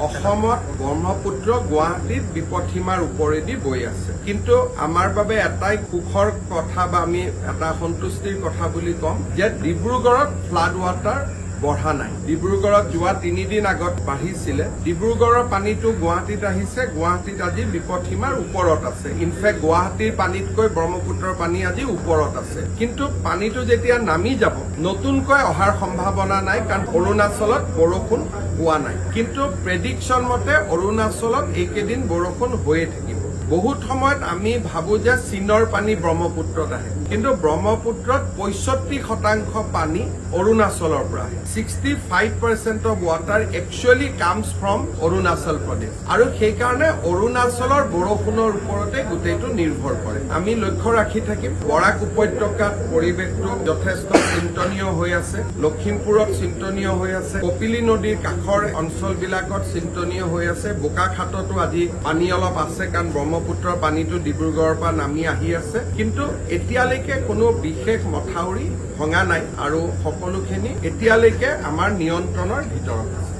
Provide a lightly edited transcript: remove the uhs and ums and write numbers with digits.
অসমত ব্ৰহ্মপুত্ৰ গুৱাহাটীত বিপদসীমাৰ ওপৰেদি বৈ আছে কিন্তু আমাৰ বাবে এটাই সুখৰ কথা বা আমি এটা সন্তুষ্টিৰ কথা বুলি কম যে ডিব্ৰুগড়ত ফ্লাড ৱাটাৰ বঢ়া নাই ডিব্ৰুগড়ত যোৱা 3 দিন আগত বাঢ়িছিলে ডিব্ৰুগড়ৰ পানীটো গুৱাহাটীত আহিছে গুৱাহাটীত আজি বিপদসীমাৰ ওপৰত আছে ইনফেক্ট গুৱাহাটীৰ পানীতকৈ ব্ৰহ্মপুত্ৰৰ পানী আজি ওপৰত আছে কিন্তু পানীটো যেতিয়া নামি যাব নতুনকৈ অহাৰ সম্ভাৱনা নাই কাৰণ অৰুণাচলত বৰষুণ হোৱা নাই কিন্তু প্ৰেডিকচন মতে অৰুণাচলত এইকেইদিন বৰষুণ হৈয়ে থাকিব বহুত সময়ত আমি ভাবো যে চীনৰ পানী ব্ৰহ্মপুত্ৰত আহে কিন্তু ব্ৰহ্মপুত্ৰত 65% পানী অৰুণাচলৰ পৰা আহে 65% of water actually comes from Arunachal Pradesh আৰু সেই কাৰণে অৰুণাচলৰ বৰষুণৰ ওপৰতে গোটেইটো নিৰ্ভৰ কৰে আমি লক্ষ্য ৰাখি থাকিম বৰাক উপত্যকাত পৰিৱেশটো যথেষ্ট চিন্তনীয় হৈ আছে লখিমপুৰত চিন্তনীয় হৈ আছে কপিলী নদীৰ কাষৰ অঞ্চলবিলাকত চিন্তনীয় হৈ আছে বোকাখাততো আজি পানী অলপ আছে কাৰণ ব্ৰহ্মপুত্ৰৰ পানীটো ডিব্ৰুগড়ৰ পৰা নামি আহি আছে কিন্তু এতিয়ালৈকে কোনো বিশেষ মথাউৰি ভঙা নাই আৰু সকলোখিনি এতিয়ালৈকে আমাৰ নিয়ন্ত্ৰণৰ ভিতৰত আছে